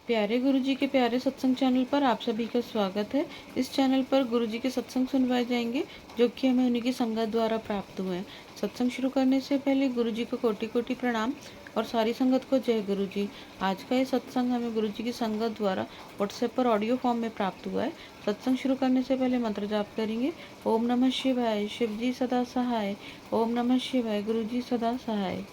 प्यारे गुरुजी के प्यारे सत्संग चैनल पर आप सभी का स्वागत है। इस चैनल पर गुरुजी के सत्संग सुनवाए जाएंगे जो कि हमें उन्हीं की संगत द्वारा प्राप्त हुए हैं। सत्संग शुरू करने से पहले गुरुजी को कोटि कोटि प्रणाम और सारी संगत को जय गुरुजी। आज का ये सत्संग हमें गुरुजी की संगत द्वारा व्हाट्सएप पर ऑडियो फॉर्म में प्राप्त हुआ है। सत्संग शुरू करने से पहले मंत्र जाप करेंगे। ओम नमः शिवाय, शिव जी सदा सहाय। ओम नमः शिवाय, गुरुजी सदा सहाय।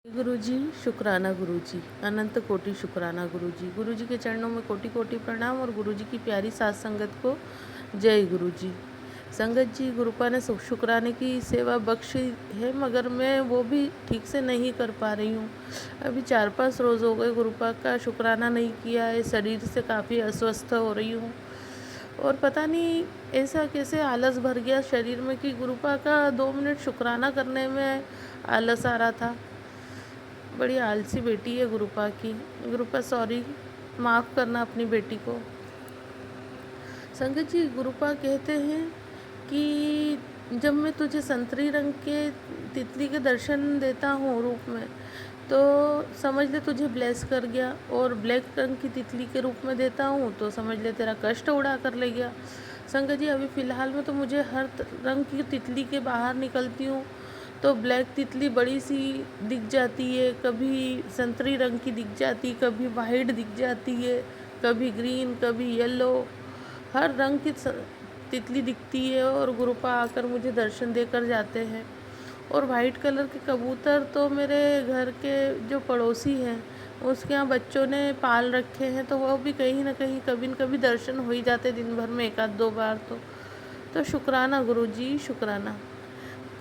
गुरुजी शुक्राना गुरुजी, अनंत कोटि शुक्राना गुरुजी। गुरुजी के चरणों में कोटि कोटि प्रणाम और गुरुजी की प्यारी साथ संगत को जय गुरुजी। संगत जी, गुरुपा ने शुक्राने की सेवा बख्शी है, मगर मैं वो भी ठीक से नहीं कर पा रही हूँ। अभी 4-5 रोज़ हो गए गुरुपा का शुक्राना नहीं किया है। शरीर से काफ़ी अस्वस्थ हो रही हूँ और पता नहीं ऐसा कैसे आलस भर गया शरीर में कि गुरुपा का 2 मिनट शुक्राना करने में आलस आ रहा था। बड़ी आलसी बेटी है गुरुपा की। गुरुपा सॉरी, माफ़ करना अपनी बेटी को। संगत जी, गुरुपा कहते हैं कि जब मैं तुझे संतरी रंग के तितली के दर्शन देता हूँ रूप में, तो समझ ले तुझे ब्लेस कर गया, और ब्लैक रंग की तितली के रूप में देता हूँ तो समझ ले तेरा कष्ट उड़ा कर ले गया। संगत जी, अभी फ़िलहाल में तो मुझे हर रंग की तितली के बाहर निकलती हूँ तो ब्लैक तितली बड़ी सी दिख जाती है, कभी संतरी रंग की दिख जाती, कभी वाइट दिख जाती है, कभी ग्रीन, कभी येलो, हर रंग की तितली दिखती है और गुरुपा आकर मुझे दर्शन देकर जाते हैं। और वाइट कलर के कबूतर तो मेरे घर के जो पड़ोसी हैं उसके यहाँ बच्चों ने पाल रखे हैं, तो वो भी कहीं ना कहीं कभी न कभी दर्शन हो ही जाते दिन भर में 1-2 बार। तो शुक्राना गुरुजी, शुक्राना।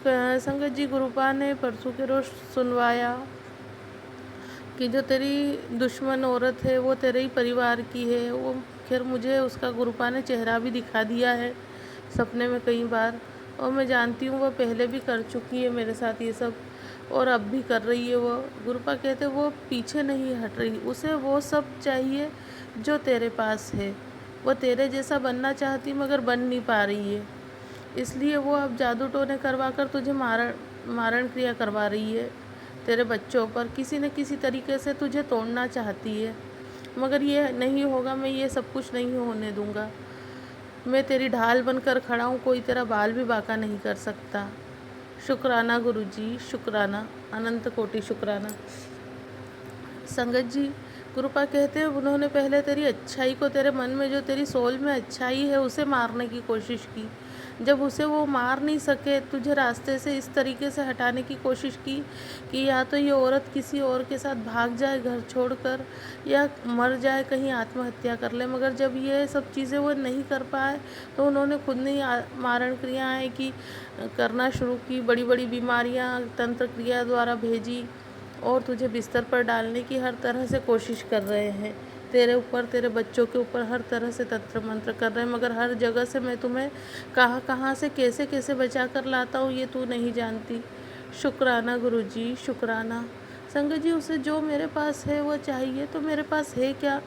संगत जी, गुरुपा ने परसों के रोज़ सुनवाया कि जो तेरी दुश्मन औरत है वो तेरे ही परिवार की है। वो खैर मुझे उसका गुरुपा ने चेहरा भी दिखा दिया है सपने में कई बार, और मैं जानती हूँ वो पहले भी कर चुकी है मेरे साथ ये सब, और अब भी कर रही है वो। गुरुपा कहते वो पीछे नहीं हट रही, उसे वो सब चाहिए जो तेरे पास है। वो तेरे जैसा बनना चाहती मगर बन नहीं पा रही है, इसलिए वो अब जादू टोने करवा कर तुझे मारण क्रिया करवा रही है। तेरे बच्चों पर किसी न किसी तरीके से तुझे तोड़ना चाहती है, मगर ये नहीं होगा। मैं ये सब कुछ नहीं होने दूंगा। मैं तेरी ढाल बनकर खड़ा हूँ, कोई तेरा बाल भी बांका नहीं कर सकता। शुक्राना गुरुजी, शुक्राना, अनंत कोटि शुक्राना। संगत जी, गुरुपा कहते हैं उन्होंने पहले तेरी अच्छाई को, तेरे मन में जो तेरी सोल में अच्छाई है उसे मारने की कोशिश की। जब उसे वो मार नहीं सके, तुझे रास्ते से इस तरीके से हटाने की कोशिश की कि या तो ये औरत किसी और के साथ भाग जाए घर छोड़कर, या मर जाए, कहीं आत्महत्या कर ले। मगर जब ये सब चीज़ें वो नहीं कर पाए तो उन्होंने खुद ने ही मारण क्रियाएँ की करना शुरू की। बड़ी बड़ी बीमारियाँ तंत्र क्रिया द्वारा भेजी और तुझे बिस्तर पर डालने की हर तरह से कोशिश कर रहे हैं। तेरे ऊपर, तेरे बच्चों के ऊपर हर तरह से तंत्र मंत्र कर रहे हैं, मगर हर जगह से मैं तुम्हें कहाँ कहाँ से कैसे कैसे बचा कर लाता हूँ ये तू नहीं जानती। शुक्राना गुरुजी, शुक्राना। संगत जी, उसे जो मेरे पास है वो चाहिए, तो मेरे पास है क्या?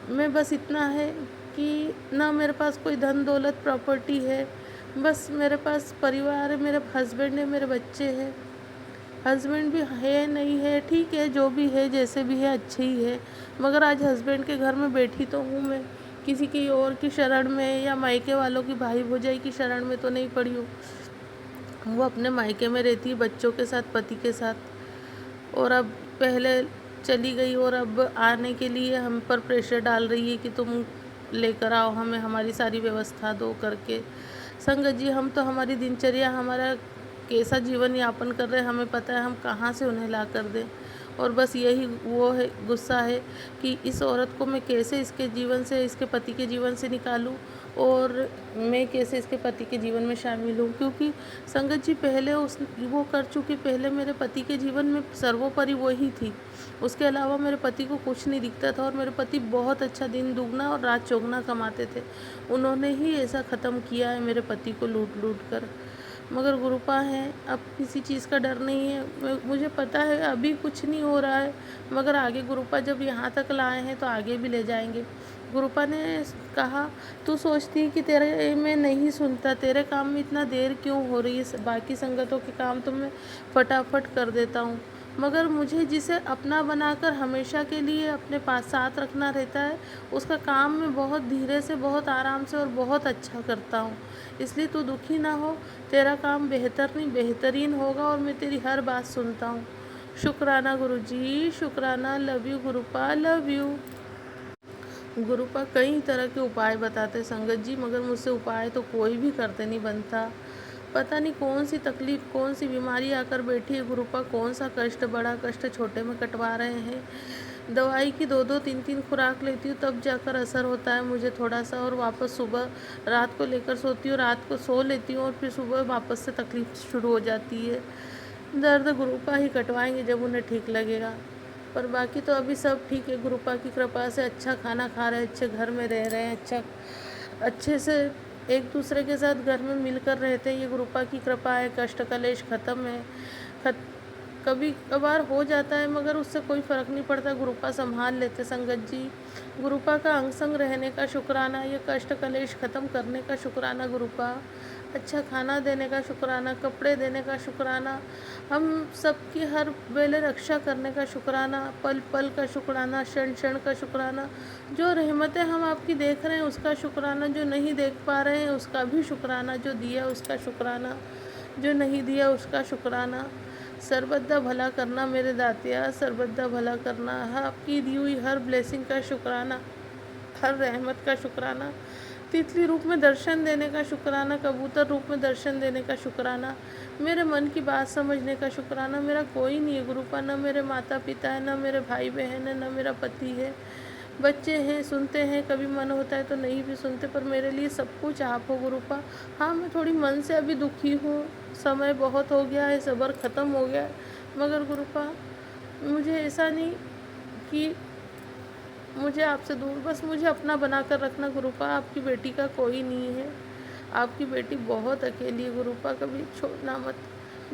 मैं बस इतना है कि ना मेरे पास कोई धन दौलत प्रॉपर्टी है, बस मेरे पास परिवार है, मेरे हस्बैंड है, मेरे बच्चे हैं। हस्बैंड भी है नहीं है, ठीक है, जो भी है जैसे भी है अच्छे ही है, मगर आज हस्बैंड के घर में बैठी तो हूँ मैं, किसी की और की शरण में या मायके वालों की भाई भौजाई की शरण में तो नहीं पड़ी हूँ। वो अपने मायके में रहती है बच्चों के साथ, पति के साथ, और अब पहले चली गई और अब आने के लिए हम पर प्रेशर डाल रही है कि तुम लेकर आओ, हमें हमारी सारी व्यवस्था दो करके। संगत जी, हम तो हमारी दिनचर्या, हमारा कैसा जीवन यापन कर रहे हैं हमें पता है, हम कहाँ से उन्हें ला कर दें। और बस यही वो है, गुस्सा है कि इस औरत को मैं कैसे इसके जीवन से, इसके पति के जीवन से निकालूं, और मैं कैसे इसके पति के जीवन में शामिल हूँ। क्योंकि संगत जी, पहले वो कर चुकी, पहले मेरे पति के जीवन में सर्वोपरि वो ही थी। उसके अलावा मेरे पति को कुछ नहीं दिखता था, और मेरे पति बहुत अच्छा दिन दुगना और रात चौगुना कमाते थे। उन्होंने ही ऐसा ख़त्म किया है मेरे पति को लूट लूट कर। मगर गुरुपा हैं, अब किसी चीज़ का डर नहीं है। मुझे पता है अभी कुछ नहीं हो रहा है, मगर आगे गुरुपा जब यहाँ तक लाए हैं तो आगे भी ले जाएंगे। गुरुपा ने कहा, तू सोचती है कि तेरे मैं नहीं सुनता, तेरे काम में इतना देर क्यों हो रही है, बाकी संगतों के काम तो मैं फटाफट कर देता हूँ, मगर मुझे जिसे अपना बनाकर हमेशा के लिए अपने पास साथ रखना रहता है, उसका काम मैं बहुत धीरे से, बहुत आराम से और बहुत अच्छा करता हूँ। इसलिए तू दुखी ना हो, तेरा काम बेहतर नहीं बेहतरीन होगा और मैं तेरी हर बात सुनता हूँ। शुक्राना गुरुजी, शुक्राना। Love you Gurupa, love you. Gurupa कई तरह के उपाय बताते संगत जी, मगर मुझसे उपाय तो कोई भी करते नहीं बनता। पता नहीं कौन सी तकलीफ, कौन सी बीमारी आकर बैठी है गुरुपा, कौन सा कष्ट बड़ा कष्ट छोटे में कटवा रहे हैं। दवाई की 2-2 3-3 खुराक लेती हूँ तब जाकर असर होता है मुझे थोड़ा सा, और वापस सुबह रात को लेकर सोती हूँ, रात को सो लेती हूँ और फिर सुबह वापस से तकलीफ शुरू हो जाती है। दर्द गुरुपा ही कटवाएंगे जब उन्हें ठीक लगेगा, पर बाकी तो अभी सब ठीक है गुरुपा की कृपा से। अच्छा खाना खा रहे हैं, अच्छे घर में रह रहे हैं, अच्छे से एक दूसरे के साथ घर में मिलकर रहते हैं, ये गुरुपा की कृपा है। कष्ट कलेश ख़त्म है। कभी कभार हो जाता है मगर उससे कोई फ़र्क नहीं पड़ता, गुरुपा संभाल लेते संगत जी। गुरुपा का अंग संग रहने का शुक्राना, ये कष्ट कलेश ख़त्म करने का शुक्राना गुरुपा। अच्छा खाना देने का शुक्राना, कपड़े देने का शुक्राना, हम सबकी हर वेले रक्षा करने का शुक्राना, पल पल का शुक्राना, क्षण क्षण का शुक्राना। जो रहमतें हम आपकी देख रहे हैं उसका शुक्राना, जो नहीं देख पा रहे हैं उसका भी शुक्राना, जो दिया उसका शुक्राना, जो नहीं दिया उसका शुक्राना। सर्वदा भला करना मेरे दातिया, सर्वदा भला करना। आपकी दी हुई हर ब्लेसिंग का शुक्राना, हर रहमत का शुक्राना। तितली रूप में दर्शन देने का शुक्राना, कबूतर रूप में दर्शन देने का शुक्राना, मेरे मन की बात समझने का शुक्राना। मेरा कोई नहीं है गुरुपा, न मेरे माता पिता है, न मेरे भाई बहन है, न मेरा पति है। बच्चे हैं, सुनते हैं, कभी मन होता है तो नहीं भी सुनते, पर मेरे लिए सब कुछ आप हो गुरुपा। हाँ, मैं थोड़ी मन से अभी दुखी हूँ, समय बहुत हो गया है, सब्र ख़त्म हो गया है, मगर गुरुपा मुझे ऐसा नहीं कि मुझे आपसे दूर, बस मुझे अपना बना कर रखना गुरुपा। आपकी बेटी का कोई नहीं है, आपकी बेटी बहुत अकेली है गुरुपा, कभी छोड़ना मत।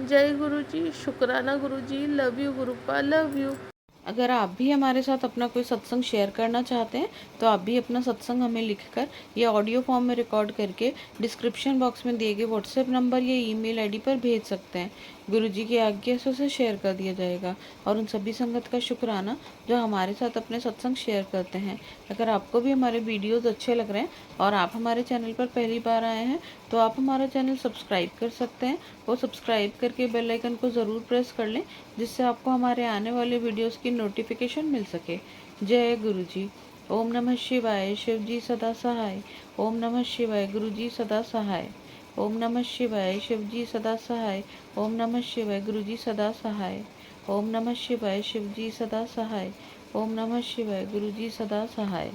जय गुरु जी, शुक्राना Guru ji, love you Gurupa, love you. अगर आप भी हमारे साथ अपना कोई सत्संग शेयर करना चाहते हैं तो आप भी अपना सत्संग हमें लिखकर या ऑडियो फॉर्म में रिकॉर्ड करके डिस्क्रिप्शन बॉक्स में दिए गए व्हाट्सएप नंबर या ईमेल आईडी पर भेज सकते हैं। गुरुजी की आज्ञा से उसे शेयर कर दिया जाएगा। और उन सभी संगत का शुक्राना जो हमारे साथ अपने सत्संग शेयर करते हैं। अगर आपको भी हमारे वीडियोज़ अच्छे लग रहे हैं और आप हमारे चैनल पर पहली बार आए हैं तो आप हमारा चैनल सब्सक्राइब कर सकते हैं, और सब्सक्राइब करके बेल आइकन को ज़रूर प्रेस कर लें जिससे आपको हमारे आने वाले वीडियोस की नोटिफिकेशन मिल सके। जय गुरु जी। ओम नमः शिवाय। शिव जी सदा सहाय। ओम नमः शिवाय। गुरु जी सदा सहाय। ओम नमः शिवाय। शिव जी सदा सहाय। ओम नमः शिवाय। गुरु जी सदा सहाय। ओम नमः शिवाय। शिव जी सदा सहाय। ओम नमः शिवाय। गुरु जी सदा सहाय।